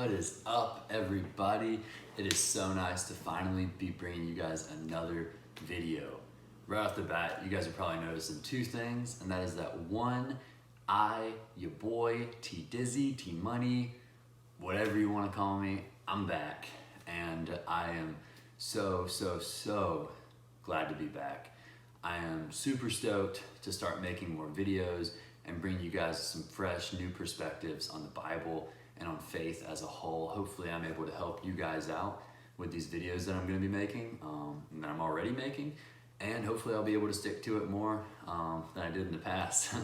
What is up, everybody? It is so nice to finally be bringing you guys another video. Right off the bat, you guys are probably noticing two things, and that is that one, your boy, T Dizzy, T Money, whatever you want to call me, I'm back. And I am so glad to be back. I am super stoked to start making more videos and bring you guys some fresh new perspectives on the Bible and on faith as a whole. Hopefully I'm able to help you guys out with these videos that I'm going to be making, and that I'm already making, and hopefully I'll be able to stick to it more than I did in the past.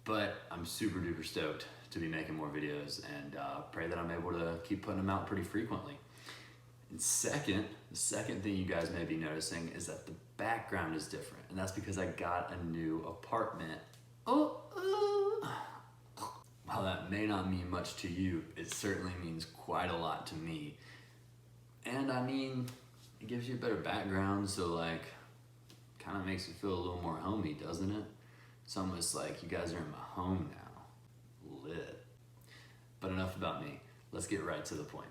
But I'm super duper stoked to be making more videos, and pray that I'm able to keep putting them out pretty frequently. And the second thing you guys may be noticing is that the background is different, and that's because I got a new apartment. While that may not mean much to you, it certainly means quite a lot to me. And I mean, it gives you a better background, so like, kind of makes you feel a little more homey, doesn't it? It's almost like you guys are in my home now. Lit. But enough about me. Let's get right to the point.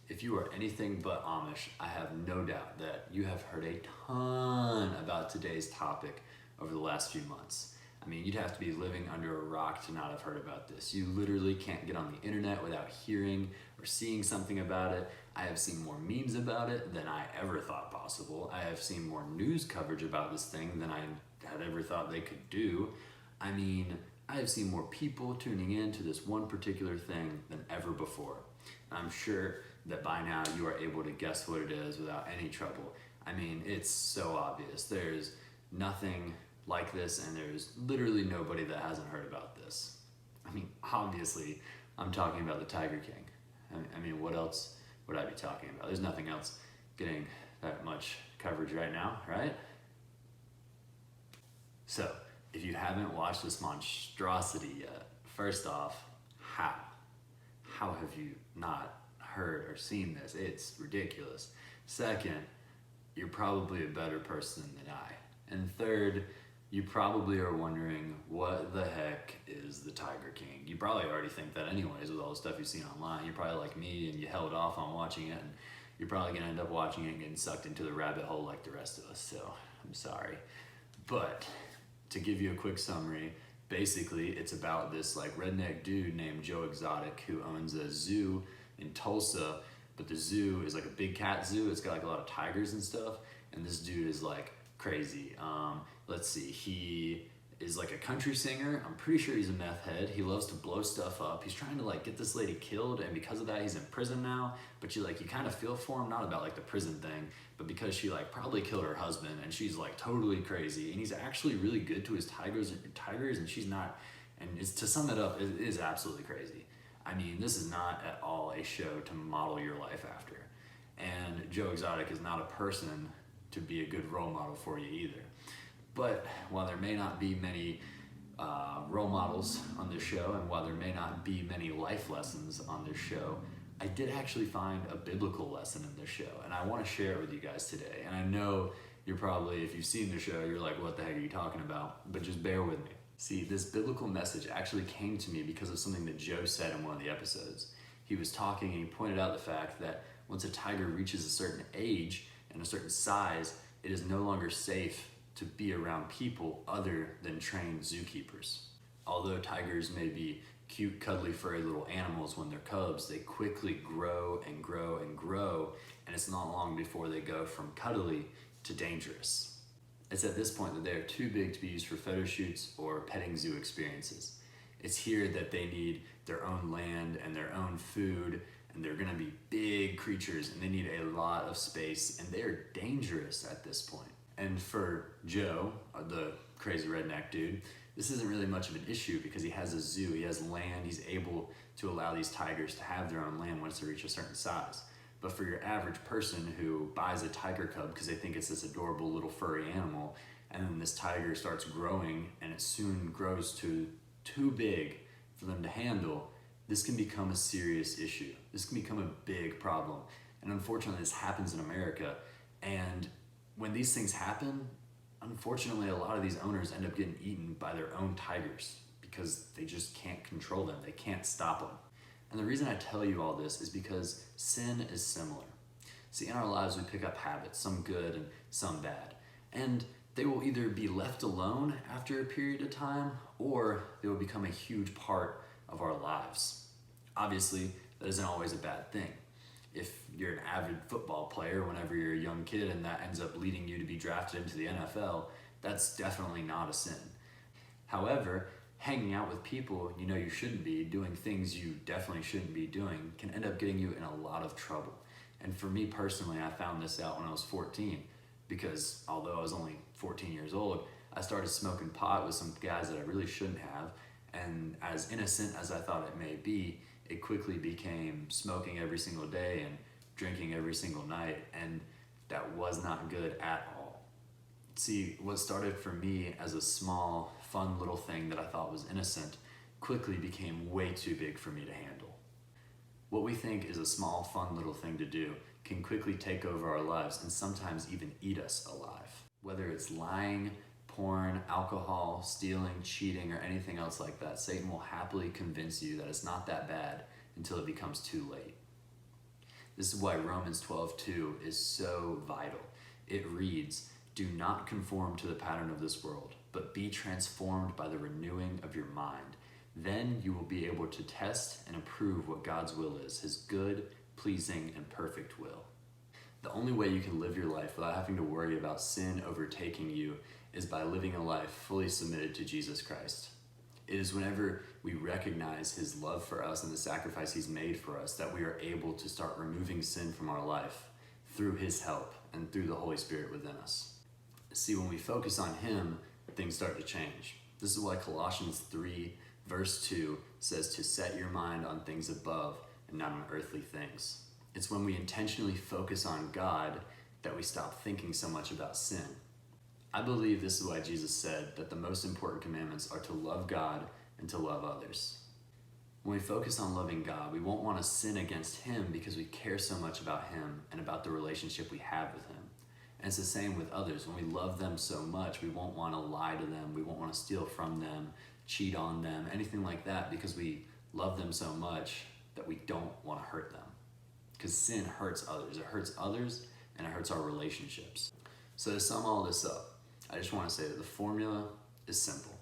If you are anything but Amish, I have no doubt that you have heard a ton about today's topic over the last few months. I mean, you'd have to be living under a rock to not have heard about this. You literally can't get on the internet without hearing or seeing something about it. I have seen more memes about it than I ever thought possible. I have seen more news coverage about this thing than I had ever thought they could do. I mean, I have seen more people tuning in to this one particular thing than ever before. I'm sure that by now you are able to guess what it is without any trouble. I mean, it's so obvious. There's nothing like this, and there's literally nobody that hasn't heard about this. I mean, obviously, I'm talking about the Tiger King. I mean, what else would I be talking about? There's nothing else getting that much coverage right now, right? So, if you haven't watched this monstrosity yet, first off, how? How have you not heard or seen this? It's ridiculous. Second, you're probably a better person than I. And third, you probably are wondering, what the heck is the Tiger King? You probably already think that anyways with all the stuff you've seen online. You're probably like me and you held off on watching it, and you're probably gonna end up watching it and getting sucked into the rabbit hole like the rest of us, so I'm sorry. But to give you a quick summary, basically it's about this like redneck dude named Joe Exotic who owns a zoo in Tulsa, but the zoo is like a big cat zoo. It's got like a lot of tigers and stuff, and this dude is like crazy. Let's see, he is like a country singer. I'm pretty sure he's a meth head. He loves to blow stuff up. He's trying to like get this lady killed, and because of that he's in prison now. But you kind of feel for him, not about like the prison thing, but because she like probably killed her husband, and she's like totally crazy, and he's actually really good to his tigers, and she's not. And it's, to sum it up, it is absolutely crazy. I mean, this is not at all a show to model your life after. And Joe Exotic is not a person to be a good role model for you either. But while there may not be many role models on this show, and while there may not be many life lessons on this show, I did actually find a biblical lesson in this show, and I want to share it with you guys today. And I know you're probably, if you've seen the show, you're like, what the heck are you talking about? But just bear with me. See, this biblical message actually came to me because of something that Joe said in one of the episodes. He was talking and he pointed out the fact that once a tiger reaches a certain age and a certain size, it is no longer safe to be around people other than trained zookeepers. Although tigers may be cute, cuddly, furry little animals when they're cubs, they quickly grow and grow and grow, and it's not long before they go from cuddly to dangerous. It's at this point that they are too big to be used for photo shoots or petting zoo experiences. It's here that they need their own land and their own food, and they're gonna be big creatures, and they need a lot of space, and they are dangerous at this point. And for Joe, the crazy redneck dude, this isn't really much of an issue because he has a zoo, he has land, he's able to allow these tigers to have their own land once they reach a certain size. But for your average person who buys a tiger cub because they think it's this adorable little furry animal, and then this tiger starts growing and it soon grows to too big for them to handle, this can become a serious issue. This can become a big problem. And unfortunately, this happens in America. And when these things happen, unfortunately, a lot of these owners end up getting eaten by their own tigers because they just can't control them. They can't stop them. And the reason I tell you all this is because sin is similar. See, in our lives we pick up habits, some good and some bad. And they will either be left alone after a period of time, or they will become a huge part of our lives. Obviously, that isn't always a bad thing. If you're an avid football player whenever you're a young kid and that ends up leading you to be drafted into the NFL, that's definitely not a sin. However, hanging out with people you know you shouldn't be, doing things you definitely shouldn't be doing, can end up getting you in a lot of trouble. And for me personally, I found this out when I was 14, because although I was only 14 years old, I started smoking pot with some guys that I really shouldn't have. And as innocent as I thought it may be, it quickly became smoking every single day and drinking every single night, and that was not good at all. See, what started for me as a small, fun little thing that I thought was innocent quickly became way too big for me to handle. What we think is a small, fun little thing to do can quickly take over our lives and sometimes even eat us alive. Whether it's lying, porn, alcohol, stealing, cheating, or anything else like that, Satan will happily convince you that it's not that bad until it becomes too late. This is why Romans 12:2 is so vital. It reads, "Do not conform to the pattern of this world, but be transformed by the renewing of your mind. Then you will be able to test and approve what God's will is, his good, pleasing, and perfect will." The only way you can live your life without having to worry about sin overtaking you is by living a life fully submitted to Jesus Christ. It is whenever we recognize his love for us and the sacrifice he's made for us that we are able to start removing sin from our life through his help and through the Holy Spirit within us. See, when we focus on him, things start to change. This is why Colossians 3 verse 2 says to set your mind on things above and not on earthly things. It's when we intentionally focus on God that we stop thinking so much about sin. I believe this is why Jesus said that the most important commandments are to love God and to love others. When we focus on loving God, we won't want to sin against him because we care so much about him and about the relationship we have with him. And it's the same with others. When we love them so much, we won't want to lie to them, we won't want to steal from them, cheat on them, anything like that, because we love them so much that we don't want to hurt them. Because sin hurts others. It hurts others and it hurts our relationships. So to sum all this up, I just want to say that the formula is simple.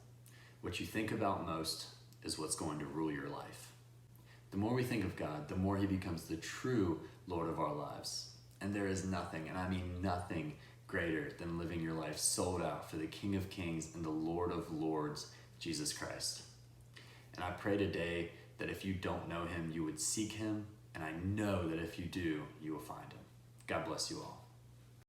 What you think about most is what's going to rule your life. The more we think of God, the more he becomes the true Lord of our lives. And there is nothing, and I mean nothing, greater than living your life sold out for the King of Kings and the Lord of Lords, Jesus Christ. And I pray today that if you don't know him, you would seek him, and I know that if you do, you will find him. God bless you all.